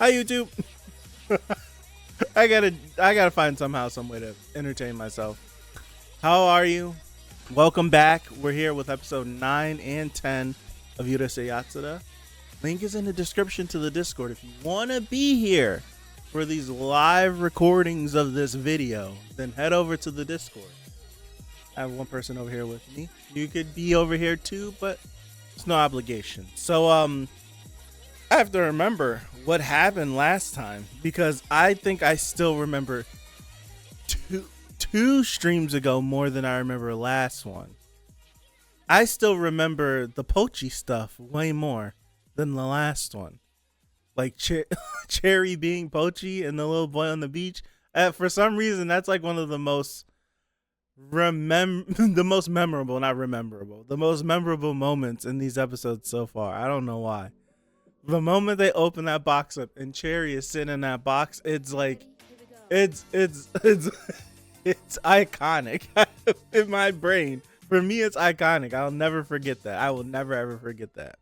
Hi YouTube. I gotta find somehow some way to entertain myself. How are you? Welcome back. We're here with episode 9 and 10 of Uruseiyatsura. Link is in the description to the Discord. If you want to be here for these live recordings of this video, then head over to the Discord. I have one person over here with me. You could be over here too, but it's no obligation. So I have to remember what happened last time, because I think I still remember two streams ago more than I remember last one. I still remember the Pochi stuff way more than the last one. Like Cherry being Pochi and the little boy on the beach. For some reason, that's like one of the most the most memorable moments in these episodes so far. I don't know why. The moment they open that box up and Cherry is sitting in that box, it's like it's iconic in my brain. For me, it's iconic. I'll never forget that. I will never ever forget that.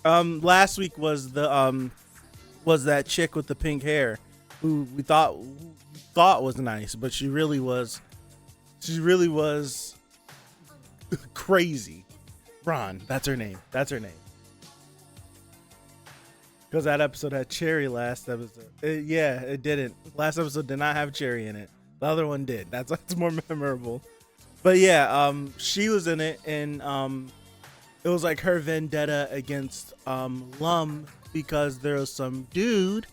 Last week was that chick with the pink hair who we thought was nice, but she really was crazy. Ron, that's her name. Because that episode had Cherry last episode. It didn't. Last episode did not have Cherry in it. The other one did. That's more memorable. But yeah, she was in it, and it was like her vendetta against Lum, because there was some dude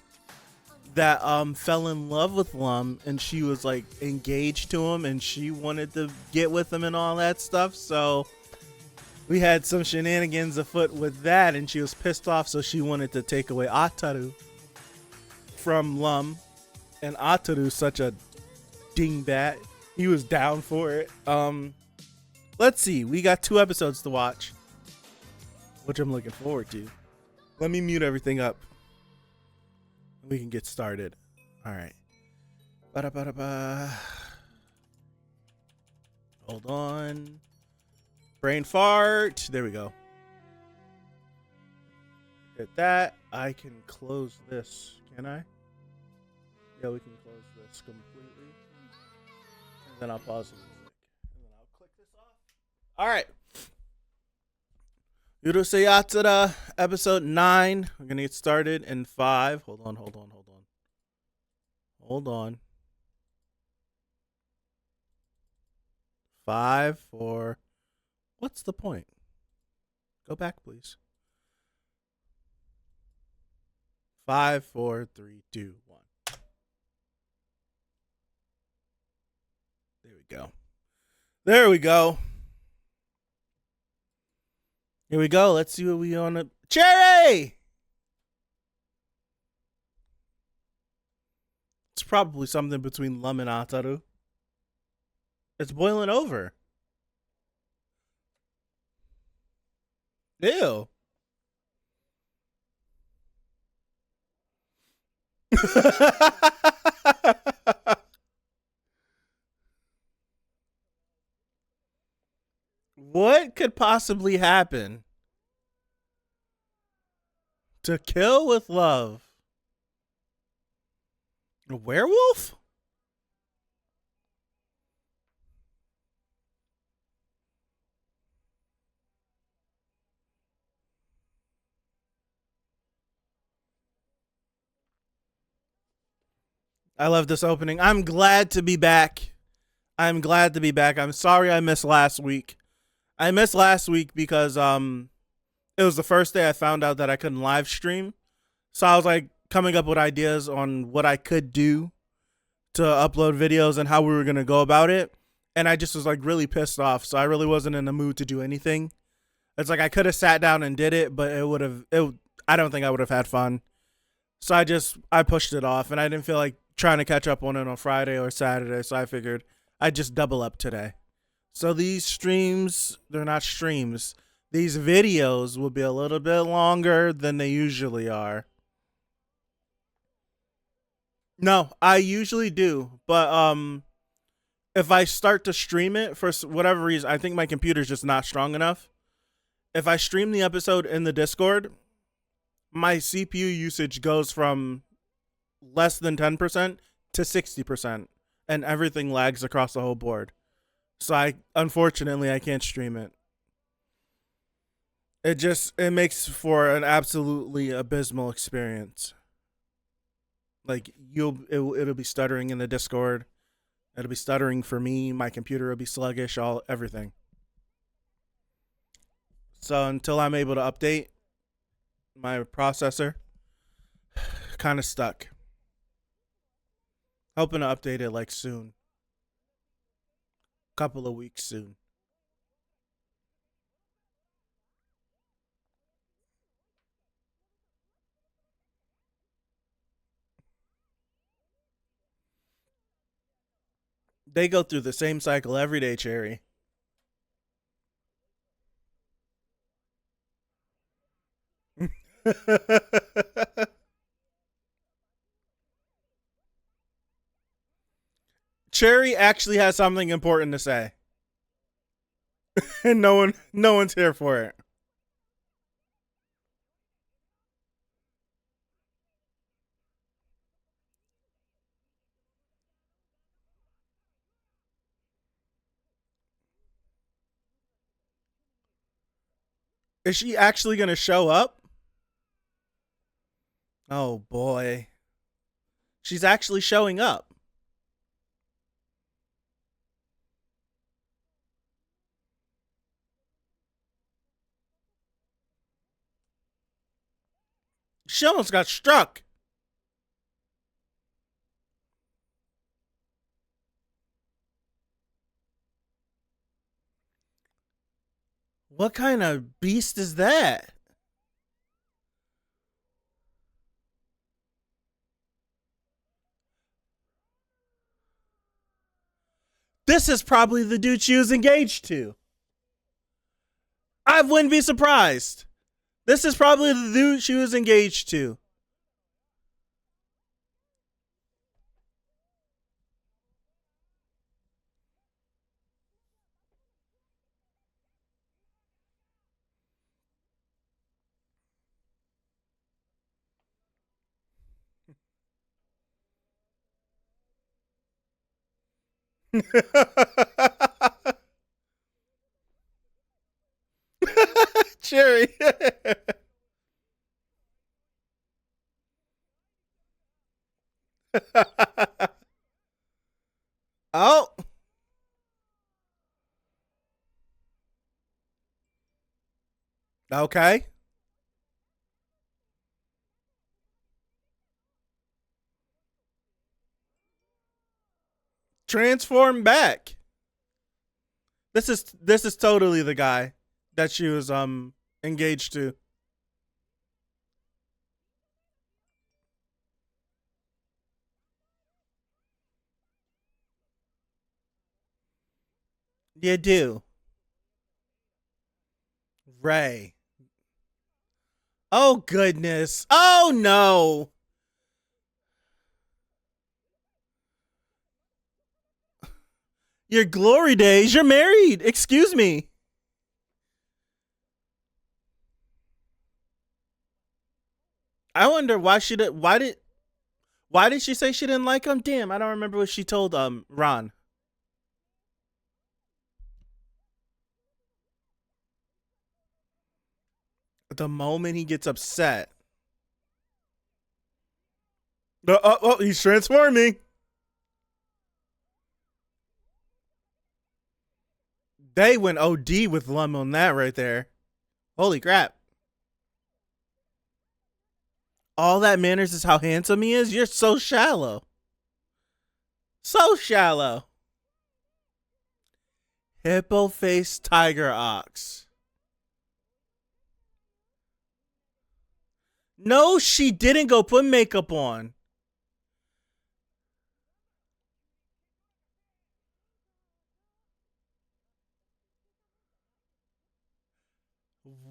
that fell in love with Lum, and she was like engaged to him, and she wanted to get with him and all that stuff. So we had some shenanigans afoot with that, and she was pissed off, so she wanted to take away Ataru from Lum. And Ataru's such a dingbat. He was down for it. Let's see. We got 2 episodes to watch, which I'm looking forward to. Let me mute everything up. We can get started. All right. Ba-da-ba-da-ba. Hold on. Brain fart. There we go. Get that. I can close this. Can I? Yeah, we can close this completely. And then I'll pause the music. And then I'll click this off. All right. Uruseiyatsura, episode 9. We're going to get started in 5. Hold on. 5, 4. What's the point? Go back, please. 5, 4, 3, 2, 1. There we go. Here we go. Let's see what we on the Cherry. It's probably something between Lum and Ataru. It's boiling over. Ew. What could possibly happen? To kill with love. A werewolf? I love this opening. I'm glad to be back. I'm sorry I missed last week. I missed last week because it was the first day I found out that I couldn't live stream. So I was like coming up with ideas on what I could do to upload videos and how we were going to go about it. And I just was like really pissed off. So I really wasn't in the mood to do anything. It's like I could have sat down and did it, but I don't think I would have had fun. So I pushed it off, and I didn't feel like trying to catch up on it on Friday or Saturday. So I figured I'd just double up today. So these streams, they're not streams. These videos will be a little bit longer than they usually are. No, I usually do. But if I start to stream it for whatever reason, I think my computer's just not strong enough. If I stream the episode in the Discord, my CPU usage goes from less than 10% to 60%, and everything lags across the whole board. So unfortunately I can't stream it. It makes for an absolutely abysmal experience. Like it'll be stuttering in the Discord. It'll be stuttering for me. My computer will be sluggish. Everything. So until I'm able to update my processor, kind of stuck. Hoping to update it like soon. Couple of weeks soon. They go through the same cycle every day, Cherry. Cherry actually has something important to say. And no one's here for it. Is she actually gonna show up? Oh boy. She's actually showing up. She almost got struck. What kind of beast is that? This is probably the dude she was engaged to. I wouldn't be surprised. This is probably the dude she was engaged to. Cherry. Oh. Okay. Transform back. This is totally the guy that she was engaged to. You do. Ray. Oh goodness. Oh no. Your glory days. You're married. Excuse me. I wonder why she did. Why did she say she didn't like him? Damn, I don't remember what she told Ron. The moment he gets upset. Oh, he's transforming. They went OD with Lum on that right there. Holy crap. All that matters is how handsome he is? You're so shallow. So shallow. Hippo face tiger ox. No, she didn't go put makeup on.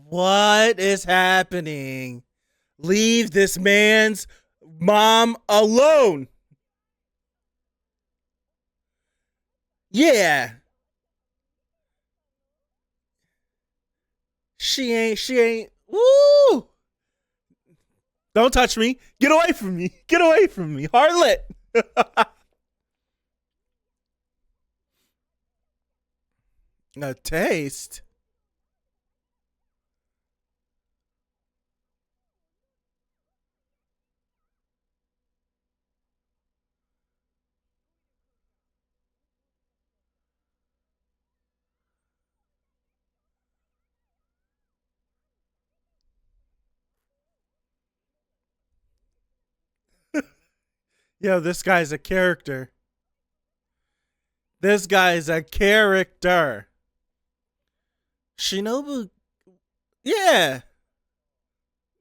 What is happening? Leave this man's mom alone. Yeah. She ain't. Woo! Don't touch me. Get away from me. Get away from me. Harlot. A taste. Yo, this guy's a character. This guy's a character. Shinobu. Yeah.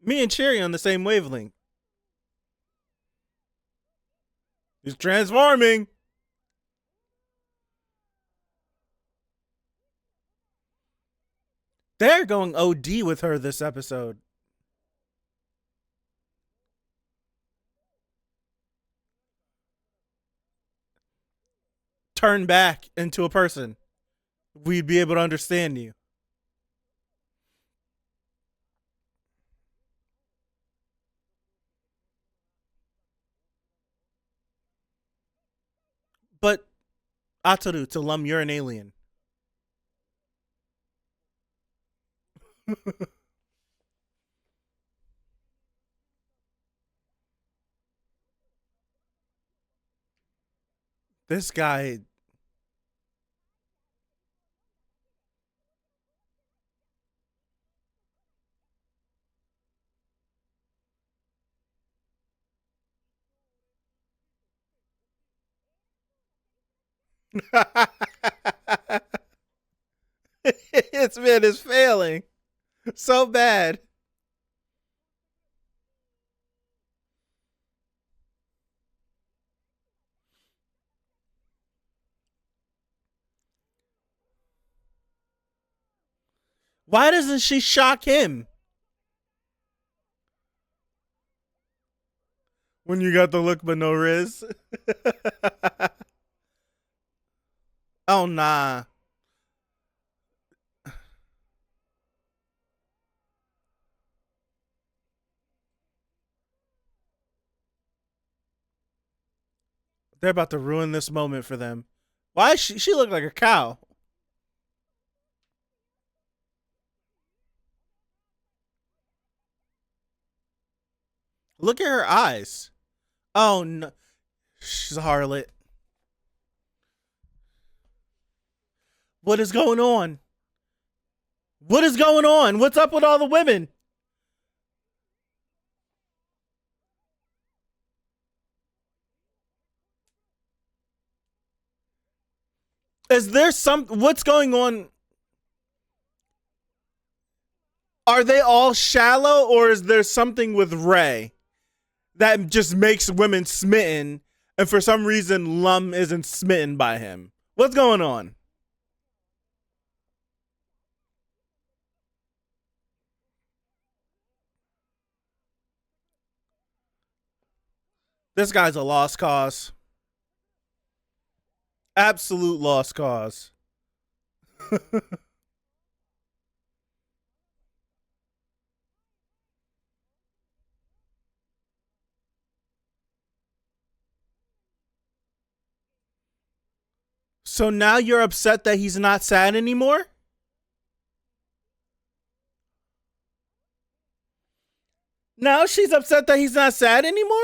Me and Cherry on the same wavelength. He's transforming. They're going OD with her this episode. Turn back into a person. We'd be able to understand you. But Ataru, to Lum, you're an alien. This guy. This man is failing so bad. Why doesn't she shock him? When you got the look but no riz. Oh, nah. They're about to ruin this moment for them. Why is she look like a cow? Look at her eyes. Oh no. She's a harlot. What is going on? What is going on? What's up with all the women? Is there what's going on? Are they all shallow, or is there something with Ray that just makes women smitten, and for some reason Lum isn't smitten by him? What's going on? This guy's a lost cause. Absolute lost cause. So now you're upset that he's not sad anymore? Now she's upset that he's not sad anymore?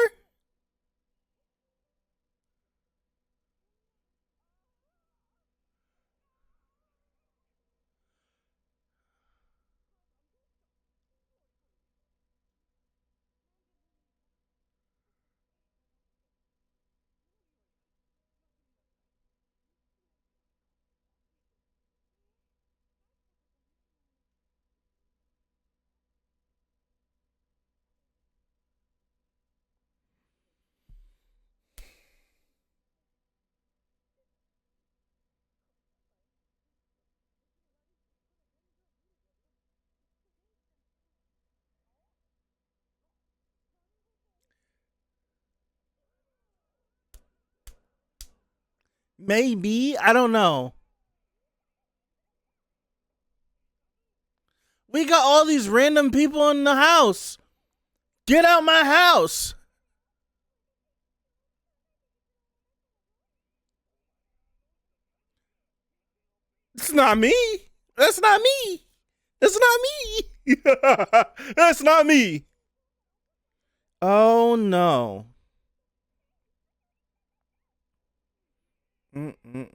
Maybe. I don't know. We got all these random people in the house. Get out my house. It's not me. That's not me. That's not me. That's not me. Oh no. Mm-mm-mm.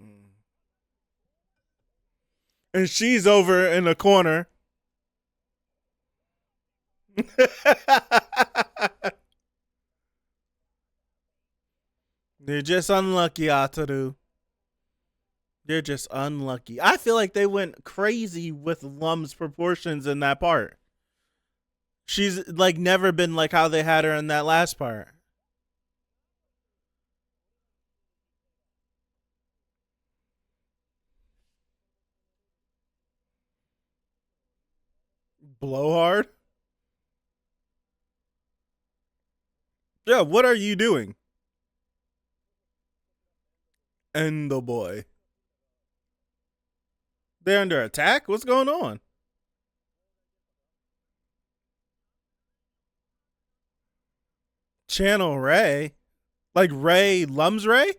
And she's over in the corner. They're just unlucky, Ataru. They're just unlucky. I feel like they went crazy with Lum's proportions in that part. She's like never been like how they had her in that last part. Blowhard? Yeah, what are you doing? Endo boy. They're under attack? What's going on? Channel Ray? Like Ray Lum's Ray?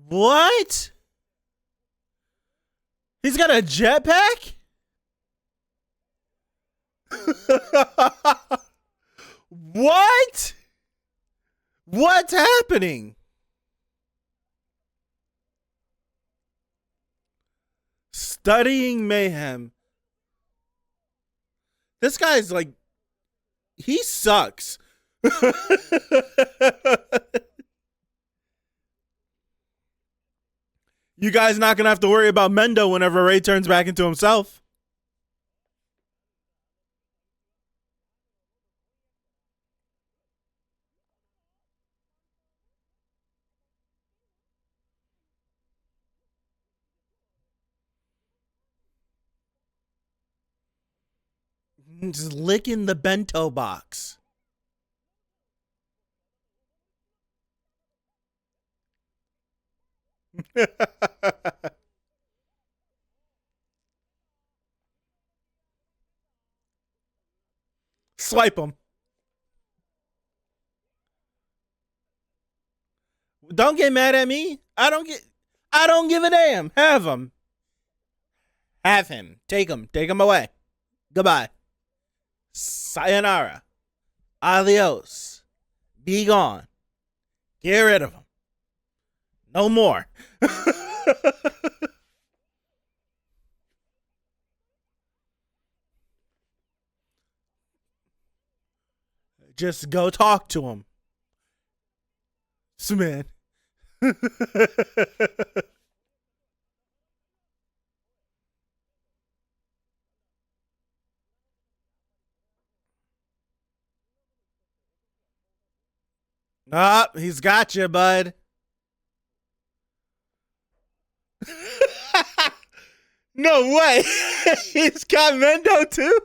What? He's got a jetpack? What? What's happening? Studying mayhem. This guy's like, he sucks. You guys not gonna have to worry about Mendo whenever Ray turns back into himself. Just licking the bento box. Swipe him. Don't get mad at me. I don't give a damn. Have him. Have him. Take him. Take him away. Goodbye. Sayonara. Adios. Be gone. Get rid of him. No more. Just go talk to him. Man. Ah, he's got you, bud. No way. He's got Mendo too?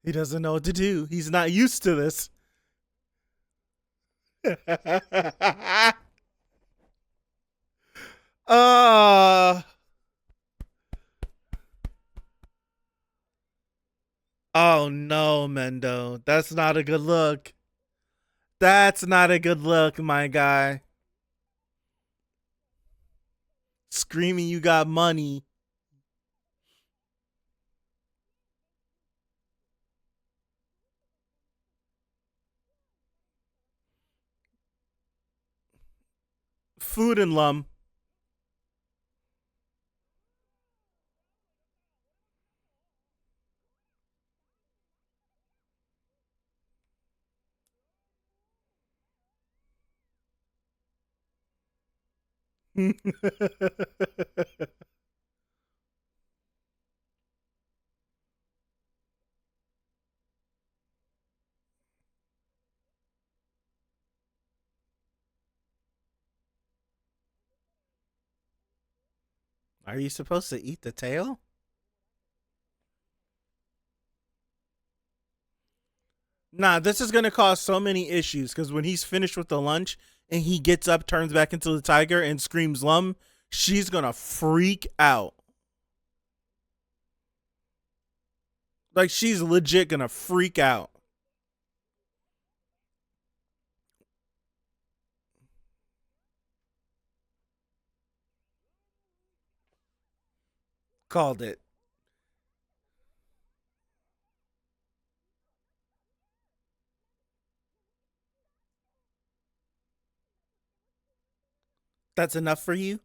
He doesn't know what to do. He's not used to this. uh Oh no, Mendo. That's not a good look. That's not a good look, my guy. Screaming you got money. Food and Lum. Are you supposed to eat the tail? Nah, this is gonna cause so many issues because when he's finished with the lunch and he gets up, turns back into the tiger, and screams "Lum," she's gonna freak out. Like she's legit gonna freak out. Called it. That's enough for you?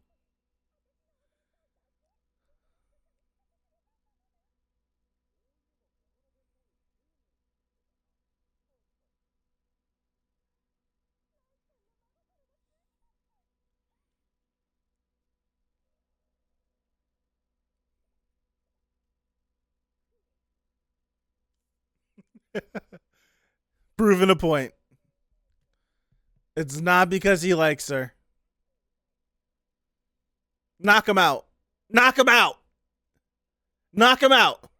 Proving a point. It's not because he likes her. Knock him out. Knock him out. Knock him out.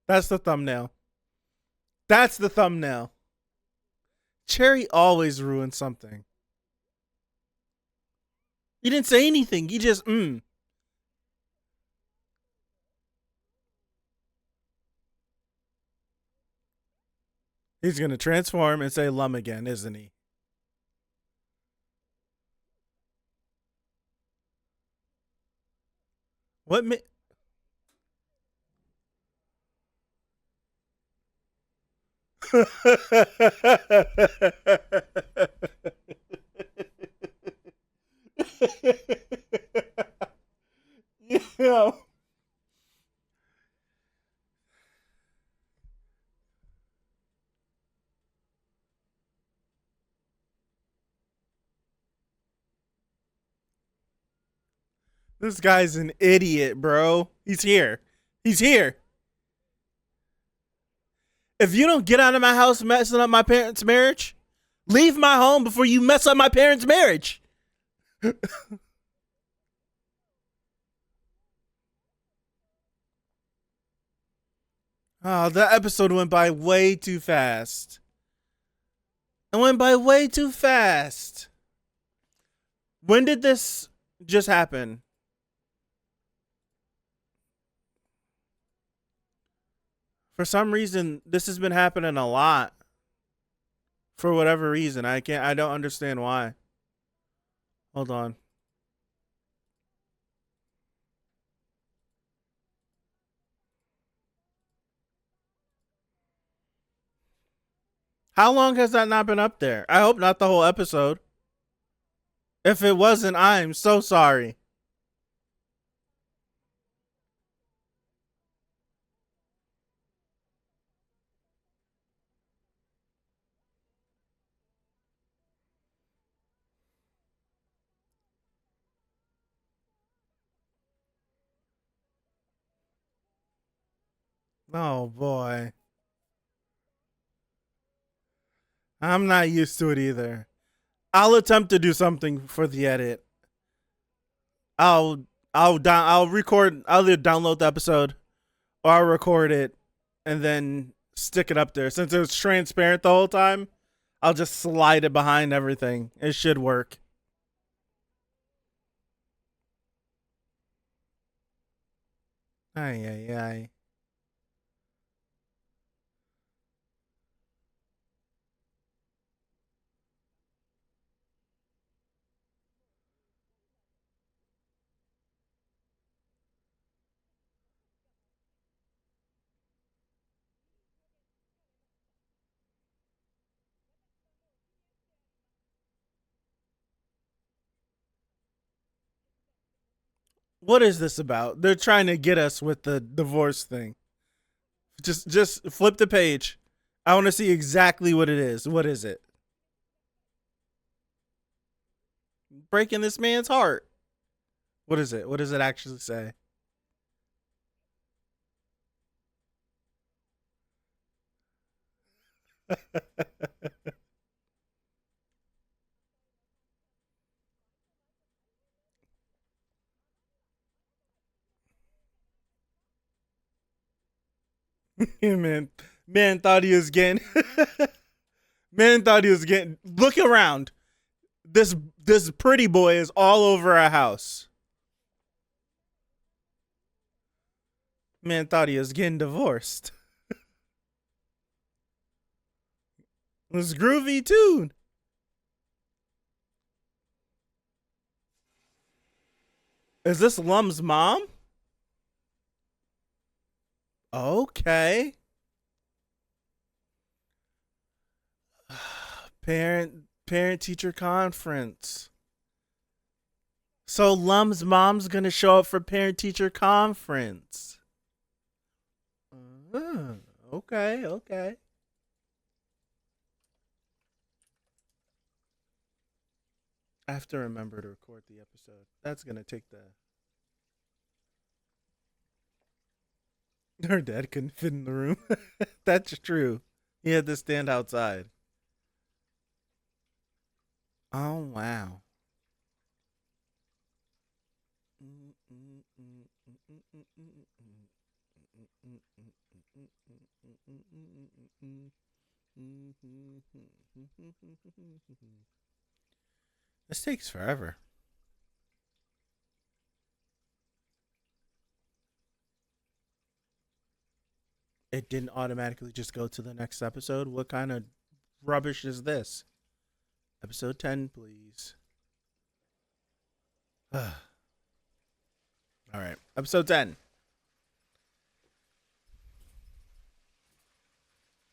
That's the thumbnail. That's the thumbnail. Cherry always ruins something. You didn't say anything. You just He's gonna transform and say "Lum" again, isn't he? What? Yeah. This guy's an idiot, bro. He's here. He's here. If you don't get out of my house messing up my parents' marriage, leave my home before you mess up my parents' marriage. Oh, that episode went by way too fast. It went by way too fast. When did this just happen? For some reason, this has been happening a lot. For whatever reason, I don't understand why. Hold on. How long has that not been up there? I hope not the whole episode. If it wasn't, I'm so sorry. Oh boy. I'm not used to it either. I'll attempt to do something for the edit. I'll I'll record. I'll either download the episode or I'll record it and then stick it up there. Since it was transparent the whole time, I'll just slide it behind everything. It should work. Ay ay ay. What is this about? They're trying to get us with the divorce thing. Just flip the page. I want to see exactly what it is. What is it? Breaking this man's heart. What is it? What does it actually say? man, man thought he was getting. Man thought he was getting. Look around. This pretty boy is all over our house. Man thought he was getting divorced. It was groovy too. Is this Lum's mom? Okay. Parent teacher conference. So Lum's mom's gonna show up for parent teacher conference. Okay, okay. I have to remember to record the episode. That's gonna take the. Her dad couldn't fit in the room. That's true. He had to stand outside. Oh wow. This takes forever. It didn't automatically just go to the next episode. What kind of rubbish is this? Episode 10, please. All right. Episode 10.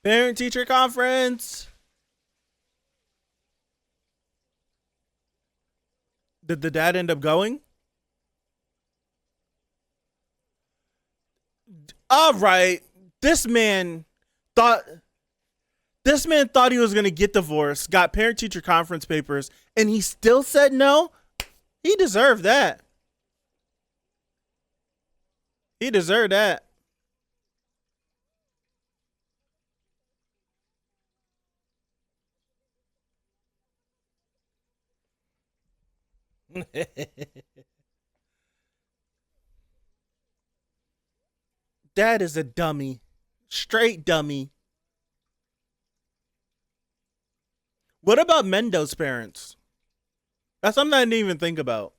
Parent teacher conference. Did the dad end up going? All right. Thought this man thought he was going to get divorced, got parent teacher conference papers, and he still said no. He deserved that. He deserved that. Dad is a dummy. Straight dummy. What about Mendo's parents? That's something I didn't even think about.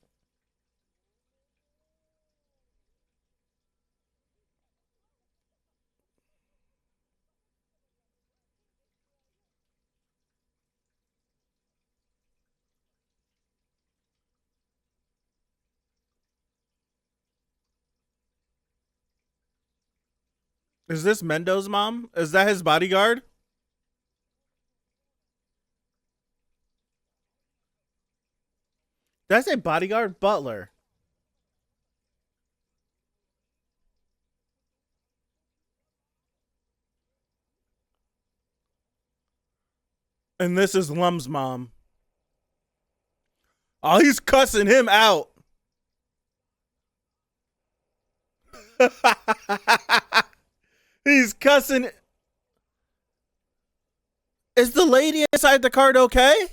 Is this Mendo's mom? Is that his bodyguard? That's a bodyguard butler. And this is Lum's mom. Oh, he's cussing him out. He's cussing. Is the lady inside the cart okay?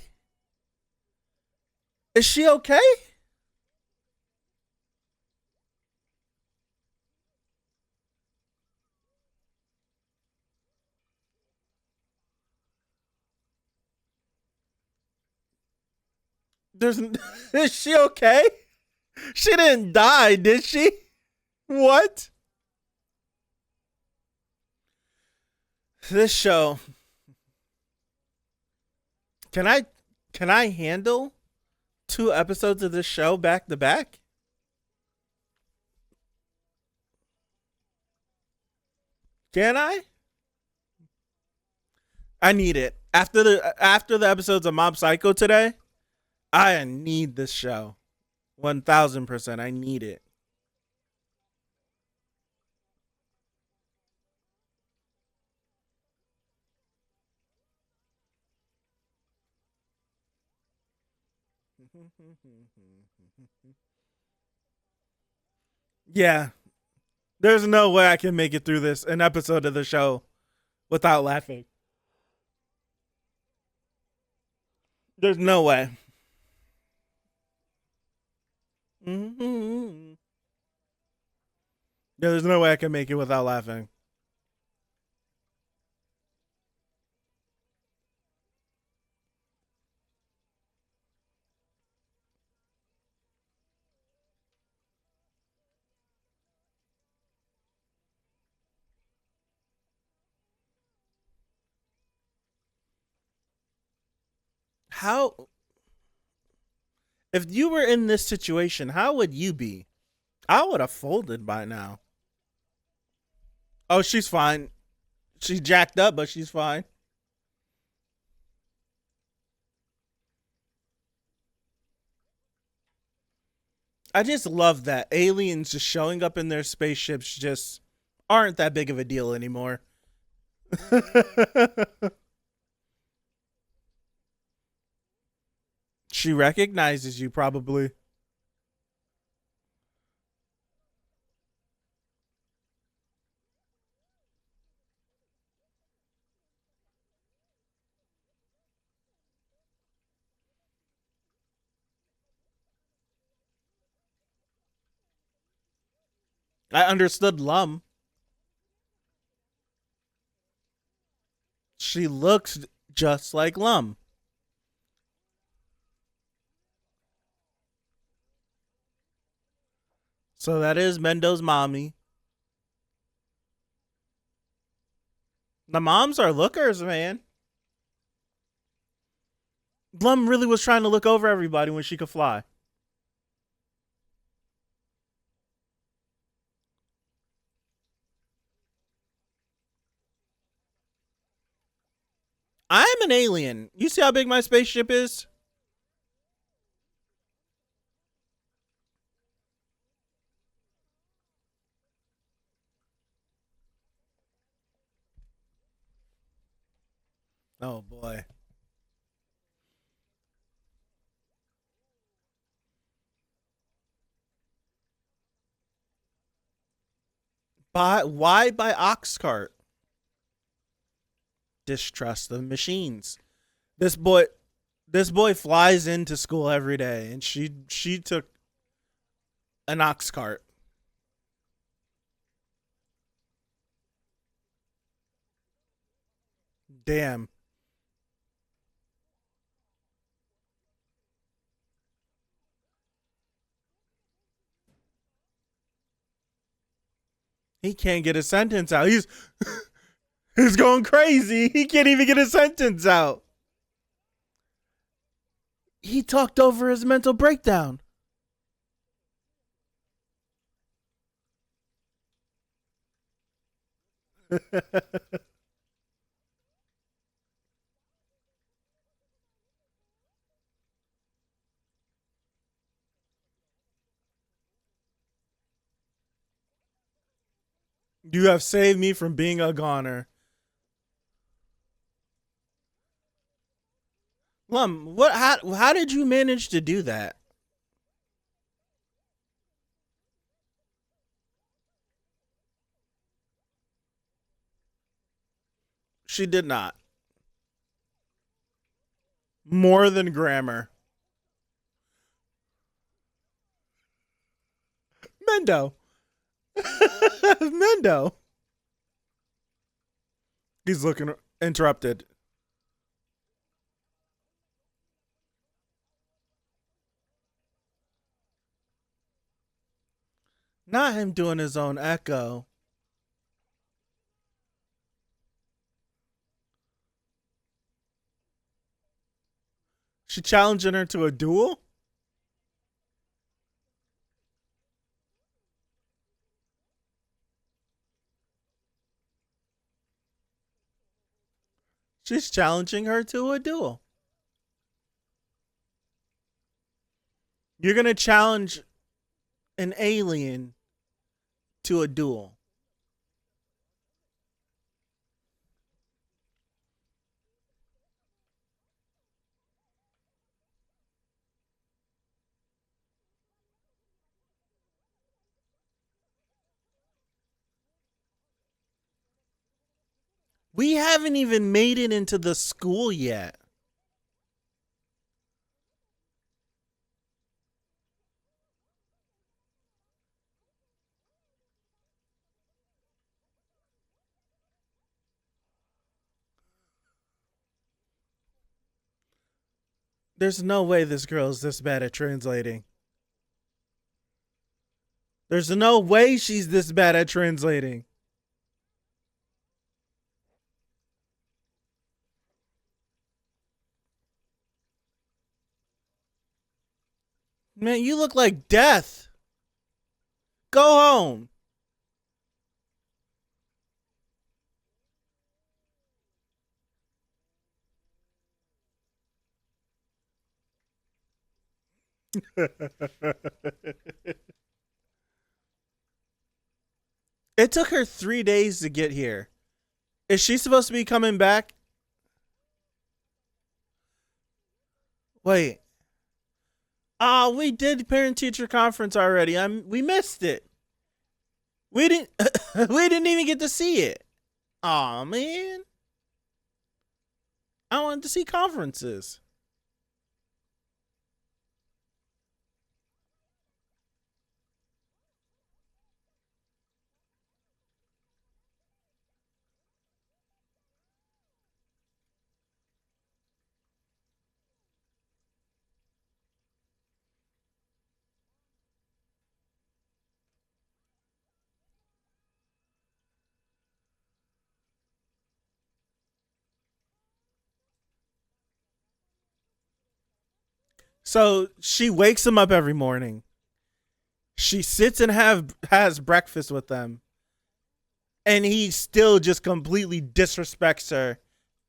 Is she okay? There's is she okay? She didn't die, did she? What? This show. Can I handle 2 episodes of this show back to back? Can I? I need it. After the episodes of Mob Psycho today, I need this show. 1000%. I need it. Yeah. There's no way I can make it through this an episode of the show without laughing. There's no way. Mm-hmm. There's no way I can make it without laughing. How, if you were in this situation, how would you be? I would have folded by now. Oh, she's fine. She's jacked up, but she's fine. I just love that aliens just showing up in their spaceships just aren't that big of a deal anymore. She recognizes you probably. I understood Lum. She looks just like Lum. So that is Mendo's mommy. The moms are lookers, man. Lum really was trying to look over everybody when she could fly. I'm an alien. You see how big my spaceship is? Oh boy. Why by ox cart? Distrust the machines. This boy this boy flies into school every day and she took an ox cart. Damn. He can't get a sentence out. He's going crazy. He can't even get a sentence out. He talked over his mental breakdown. You have saved me from being a goner. Lum, what how did you manage to do that? She did not. More than grammar. Mendo. Mendo. He's looking interrupted. Not him doing his own echo. She challenging her to a duel? She's challenging her to a duel. You're gonna challenge an alien to a duel. We haven't even made it into the school yet. There's no way this girl is this bad at translating. There's no way she's this bad at translating. Man, you look like death. Go home. It took her 3 days to get here. Is she supposed to be coming back? Wait. Oh, we did parent teacher conference already. We missed it. We didn't we didn't even get to see it. Aw, man. I wanted to see conferences. So she wakes him up every morning. She sits and has breakfast with them. And he still just completely disrespects her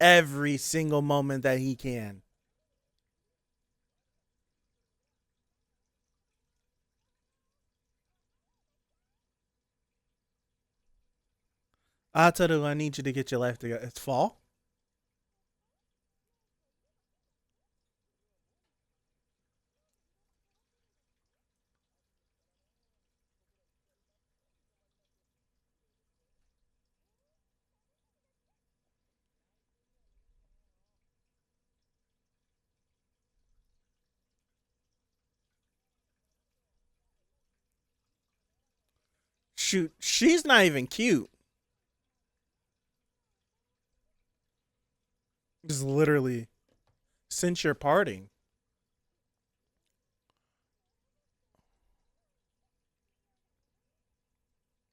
every single moment that he can. Ataru, I need you to get your life together. It's fall? Shoot, she's not even cute. Just literally, since you're parting.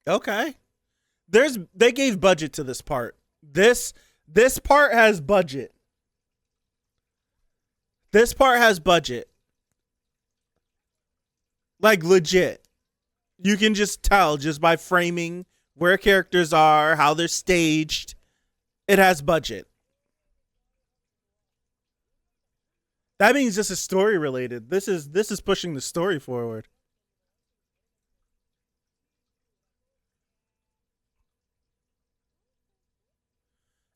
Okay. They gave budget to this part. This part has budget. This part has budget. Like legit. You can just tell just by framing where characters are, how they're staged. It has budget. That means this is story related. This is pushing the story forward.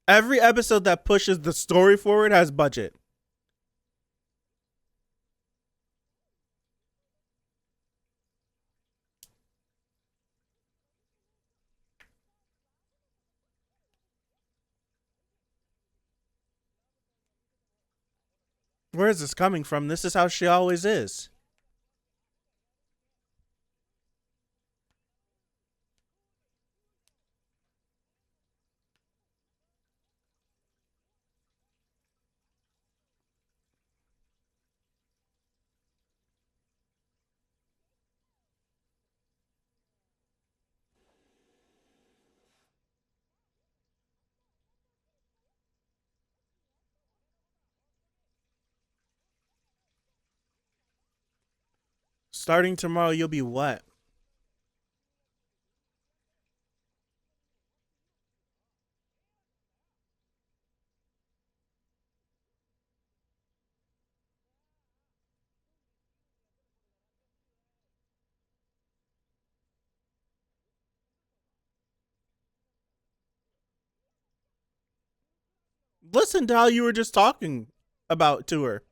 Every episode that pushes the story forward has budget. Where is this coming from? This is how she always is. Starting tomorrow, you'll be what? Listen to how you were just talking about to her.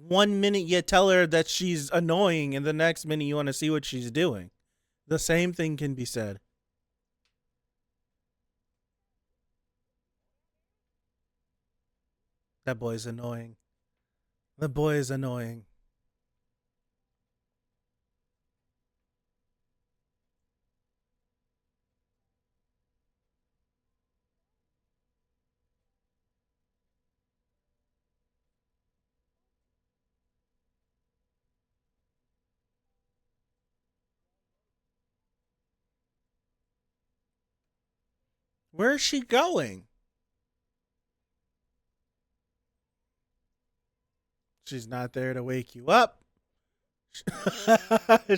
1 minute you tell her that she's annoying, and the next minute you want to see what she's doing. The same thing can be said. That boy's annoying. The boy is annoying. Where is she going? She's not there to wake you up.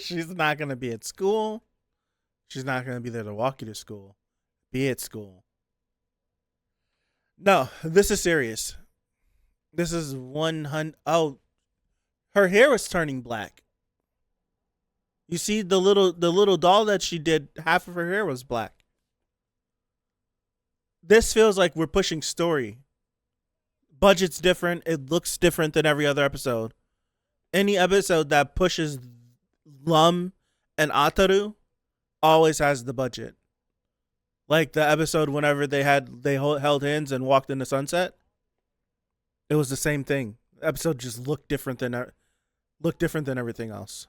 She's not going to be at school. She's not going to be there to walk you to school. Be at school. No, this is serious. This is 100. Oh, her hair was turning black. You see the little doll that she did, half of her hair was black. This feels like we're pushing story. Budget's different. It looks different than every other episode. Any episode that pushes Lum and Ataru always has the budget. Like the episode whenever they held hands and walked in the sunset. It was the same thing. The episode just looked different than everything else.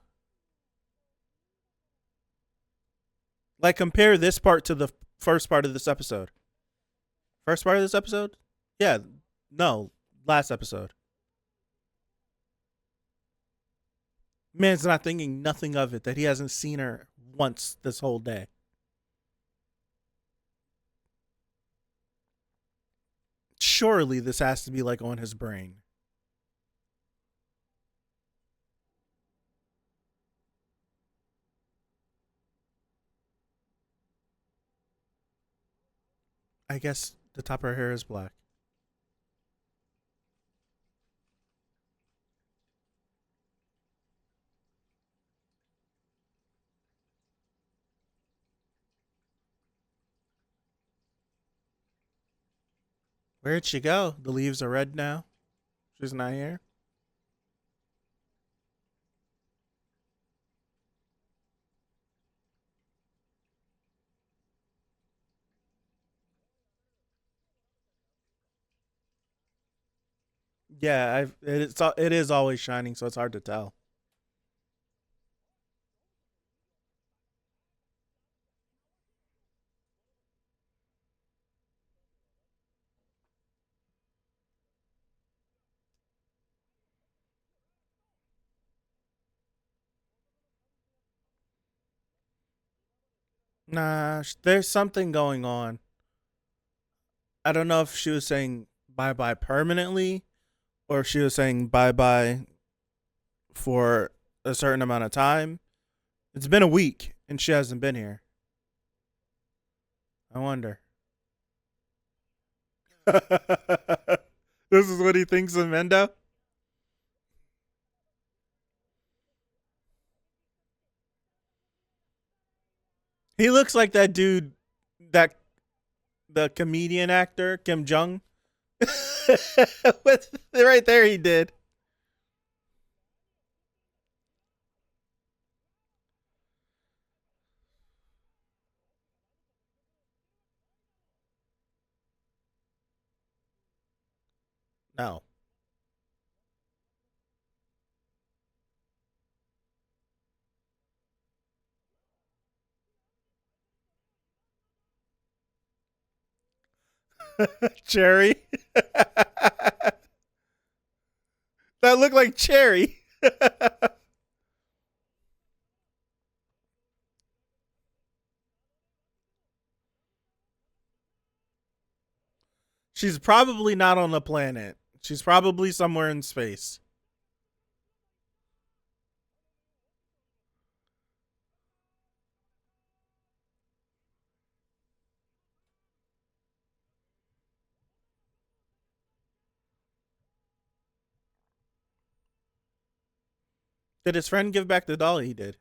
Like compare this part to the first part of this episode. First part of this episode? Yeah, no, last episode. Man's not thinking nothing of it that he hasn't seen her once this whole day. Surely this has to be like on his brain. I guess the top of her hair is black. Where'd she go? The leaves are red now. She's not here. Yeah, it is always shining, so it's hard to tell. Nah, there's something going on. I don't know if she was saying bye bye permanently or if she was saying bye bye for a certain amount of time. It's been a week and she hasn't been here. I wonder. This is what he thinks of Mendo? He looks like that dude, that the comedian actor, Kim Jong. Right there, he did. No. Cherry. That looked like Cherry. She's probably not on the planet. She's probably somewhere in space. Did his friend give back the doll? He did.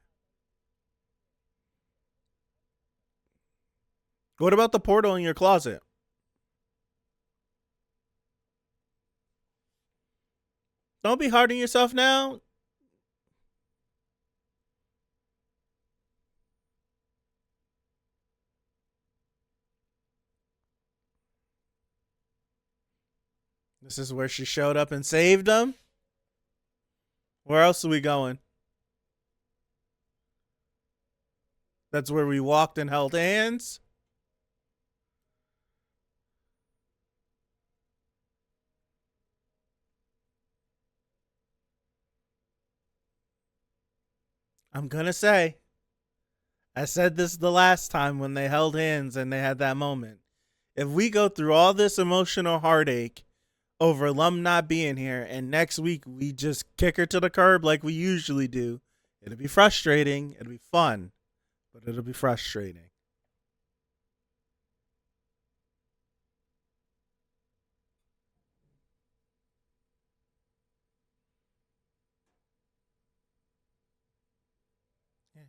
What about the portal in your closet? Don't be hard on yourself now. This is where she showed up and saved him. Where else are we going? That's where we walked and held hands. I'm gonna say, I said this the last time when they held hands and they had that moment. If we go through all this emotional heartache over Lum not being here, and next week we just kick her to the curb like we usually do, it'll be frustrating. It'll be fun, but it'll be frustrating. Yeah.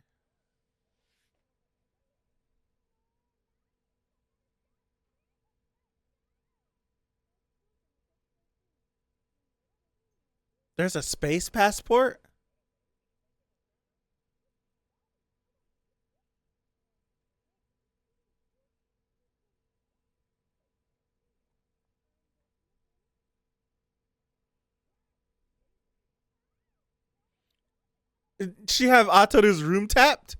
There's a space passport? Did she have Ataru's room tapped?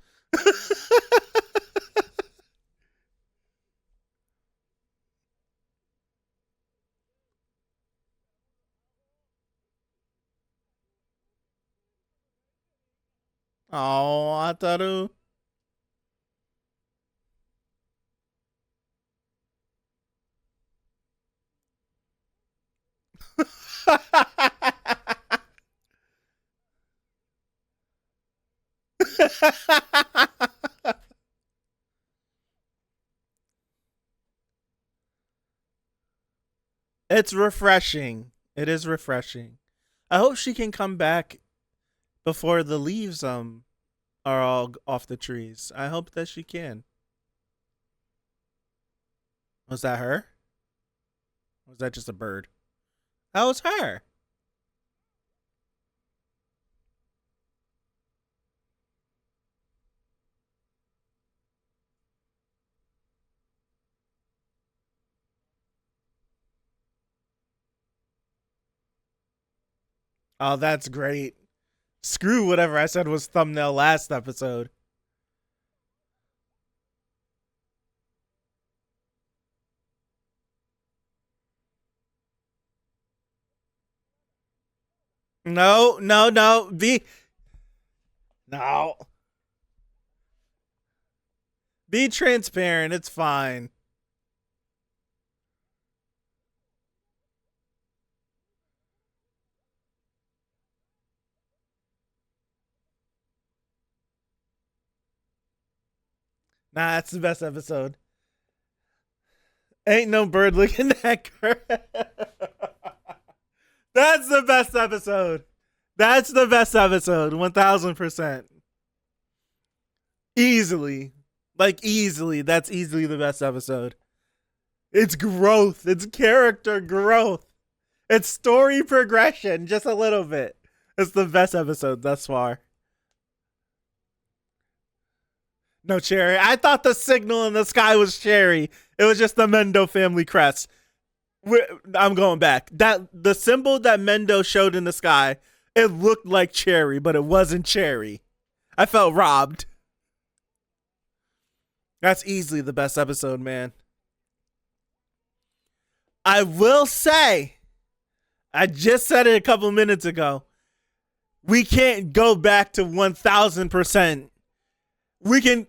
Oh, Ataru. It's refreshing. It is refreshing. I hope she can come back before the leaves are all off the trees. I hope that she can. Was that her? Or was that just a bird? That was her. Oh, that's great. Screw whatever I said was thumbnail last episode. No, no, no. No. Be transparent. It's fine. Nah, that's the best episode. Ain't no bird looking at her. That's the best episode. That's the best episode. 1000%. Easily. Like, easily. That's easily the best episode. It's growth. It's character growth. It's story progression. Just a little bit. It's the best episode thus far. No, Cherry. I thought the signal in the sky was Cherry. It was just the Mendo family crest. I'm going back. That the symbol that Mendo showed in the sky, it looked like Cherry, but it wasn't Cherry. I felt robbed. That's easily the best episode, man. I will say, I just said it a couple minutes ago. We can't go back to 1000%. We can.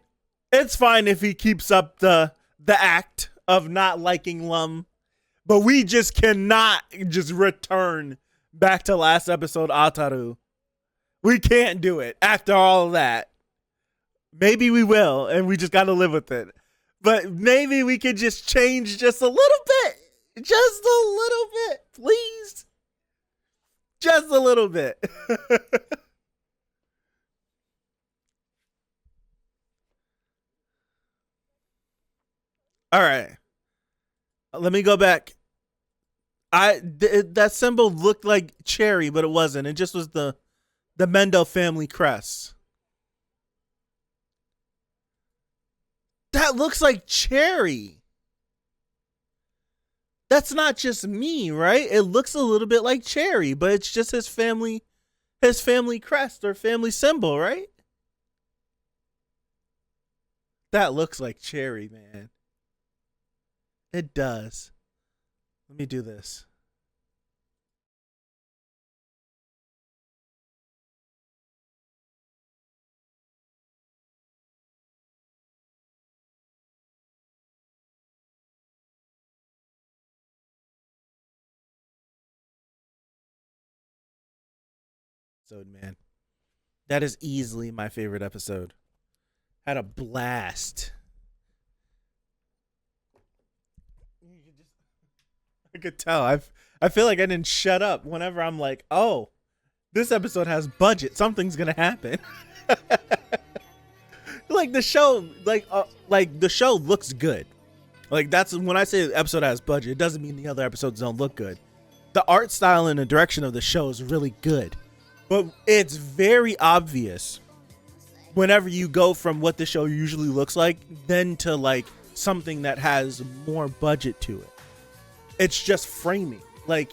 It's fine if he keeps up the act of not liking Lum, but we just cannot just return back to last episode Ataru. We can't do it after all of that. Maybe we will, and we just got to live with it. But maybe we could just change just a little bit. Just a little bit, please. Just a little bit. All right. Let me go back. That symbol looked like cherry, but it wasn't. It just was the Mendo family crest. That looks like cherry. That's not just me, right? It looks a little bit like cherry, but it's just his family crest or family symbol, right? That looks like cherry, man. It does. Let me do this. episode, man. That is easily my favorite episode. Had a blast. I could tell. I feel like I didn't shut up whenever I'm like, oh, this episode has budget. Something's gonna happen. Like the show, like the show looks good. Like that's when I say the episode has budget. It doesn't mean the other episodes don't look good. The art style and the direction of the show is really good, but it's very obvious whenever you go from what the show usually looks like, then to like something that has more budget to it. It's just framing. Like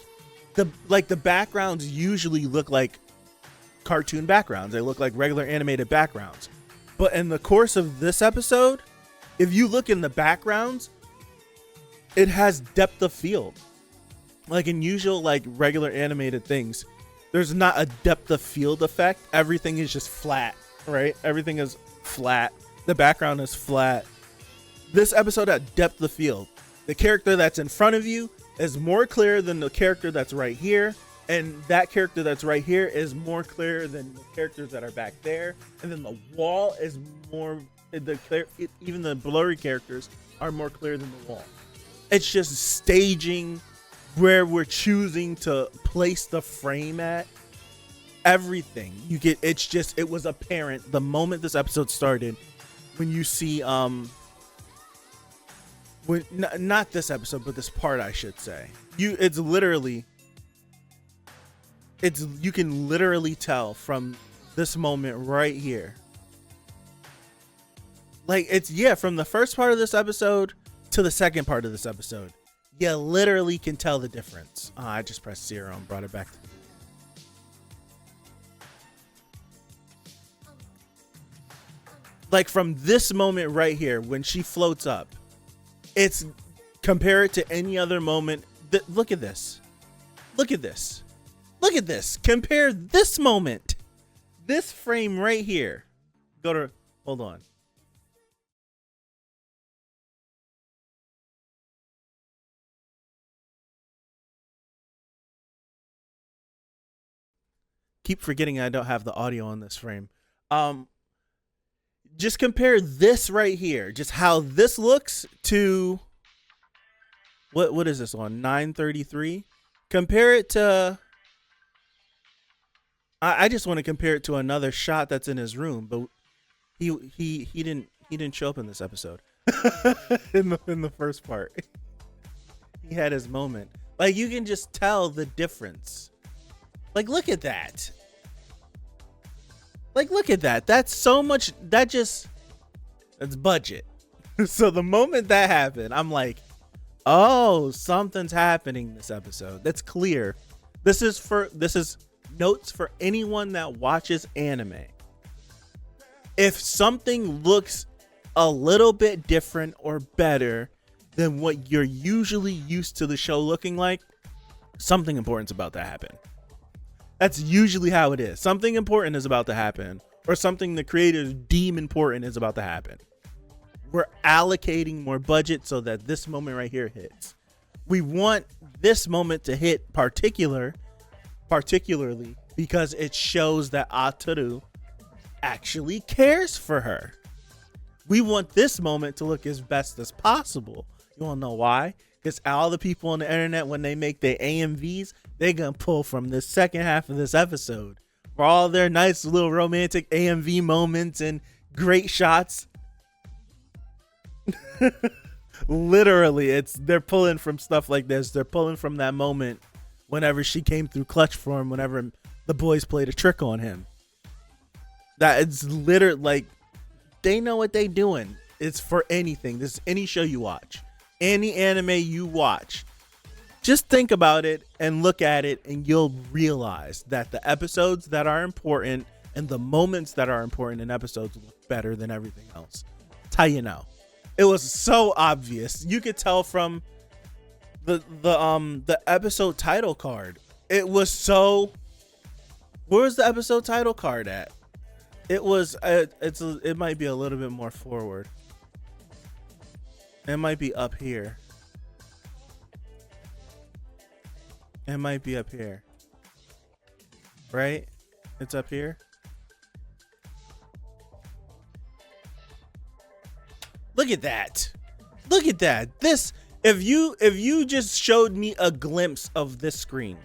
the backgrounds usually look like cartoon backgrounds. They look like regular animated backgrounds. But in the course of this episode, if you look in the backgrounds, it has depth of field. Like in usual, like regular animated things, there's not a depth of field effect. Everything is just flat, right? Everything is flat. The background is flat. This episode had depth of field. The character that's in front of you is more clear than the character that's right here. And that character that's right here is more clear than the characters that are back there. And then the wall is more, even the blurry characters are more clear than the wall. It's just staging where we're choosing to place the frame at. Everything you get, it was apparent the moment this episode started when you see, not this episode, but this part, I should say. You can literally tell from this moment right here. Like from the first part of this episode to the second part of this episode, you literally can tell the difference. Oh, I just pressed 0 and brought it back to the like from this moment right here when she floats up, it's compare it to any other moment. Look at this. Look at this. Look at this. Compare this moment. This frame right here. Hold on. Keep forgetting I don't have the audio on this frame. Just compare this right here. Just how this looks to what is this on 933? Compare it to I just want to compare it to another shot that's in his room, but he didn't show up in this episode. in the first part. He had his moment. Like you can just tell the difference. Like look at that. Like look at that. That's so much that's budget. So the moment that happened, I'm like, oh, something's happening this episode. That's clear. This is notes for anyone that watches anime. If something looks a little bit different or better than what you're usually used to the show looking like, something important's about to happen. That's usually how it is. Something important is about to happen, or something the creators deem important is about to happen. We're allocating more budget so that this moment right here hits. We want this moment to hit particularly because it shows that Ataru actually cares for her. We want this moment to look as best as possible. You wanna know why? Because all the people on the internet, when they make their AMVs, they're gonna pull from the second half of this episode for all their nice little romantic AMV moments and great shots. Literally, they're pulling from stuff like this. They're pulling from that moment whenever she came through clutch for him, whenever the boys played a trick on him. That it's literally like they know what they doing. It's for anything. This is any show you watch, any anime you watch. Just think about it and look at it, and you'll realize that the episodes that are important and the moments that are important in episodes look better than everything else. That's how you know. It was so obvious. You could tell from the episode title card. It was so. Where's the episode title card at? It was. It might be a little bit more forward. It might be up here. It might be up here. Right? It's up here. Look at that. Look at that. This, if you just showed me a glimpse of this screen,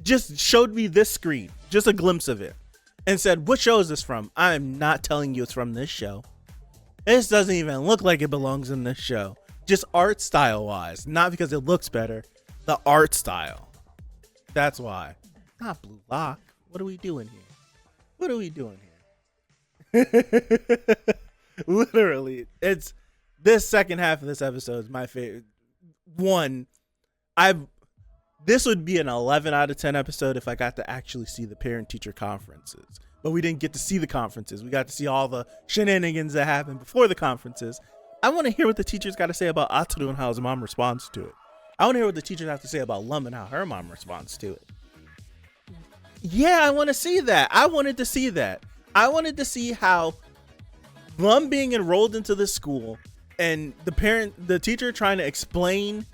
just showed me this screen, just a glimpse of it, and said, what show is this from? I'm not telling you it's from this show. This doesn't even look like it belongs in this show. Just art style wise, not because it looks better. The art style. That's why. Not Blue Lock. What are we doing here? What are we doing here? Literally, it's this second half of this episode is my favorite. This would be an 11 out of 10 episode if I got to actually see the parent-teacher conferences. But we didn't get to see the conferences. We got to see all the shenanigans that happened before the conferences. I want to hear what the teachers got to say about Ataru and how his mom responds to it. I want to hear what the teachers have to say about Lum and how her mom responds to it. Yeah, I want to see that. I wanted to see that. I wanted to see how Lum being enrolled into this school and the teacher trying to explain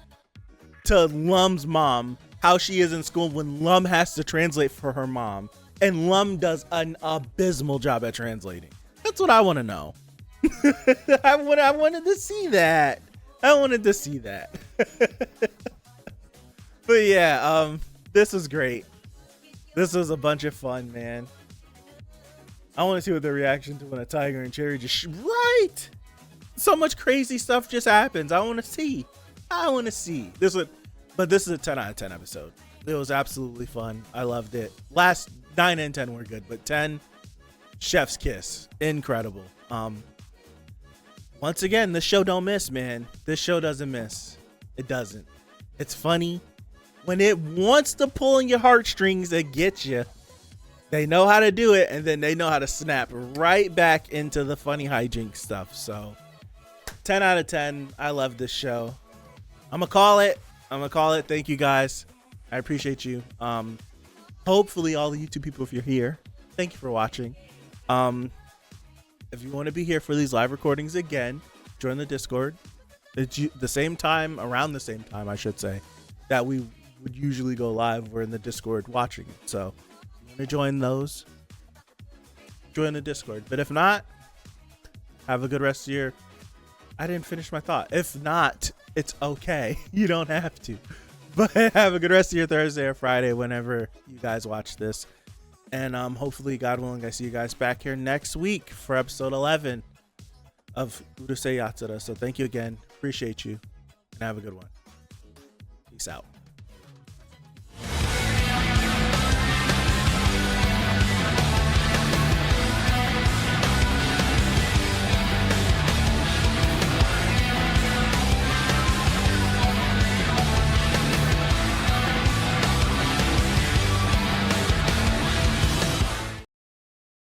to Lum's mom how she is in school when Lum has to translate for her mom, and Lum does an abysmal job at translating. That's what I want to know. I wanted to see that. I wanted to see that. But yeah, this was great. This was a bunch of fun, man. I want to see what their reaction to when a tiger and Cherry just right. So much crazy stuff just happens. I want to see. But this is a 10 out of 10 episode. It was absolutely fun. I loved it. Last 9 and 10 were good, but 10, chef's kiss. Incredible. Once again, this show don't miss, man. This show doesn't miss. It doesn't. It's funny. When it wants to pull on your heartstrings, it gets you. They know how to do it, and then they know how to snap right back into the funny hijinks stuff. So 10 out of 10. I love this show. I'm gonna call it. Thank you guys. I appreciate you. Hopefully all the YouTube people, if you're here, thank you for watching. If you want to be here for these live recordings again, join the Discord. It's around the same time, I should say, that we would usually go live. We're in the Discord watching it. So if you want to join those, join the Discord. But if not, have a good rest of your... I didn't finish my thought. If not, it's okay. You don't have to. But have a good rest of your Thursday or Friday whenever you guys watch this. And hopefully, God willing, I see you guys back here next week for episode 11 of Urusei Yatsura. So thank you again. Appreciate you. And have a good one. Peace out.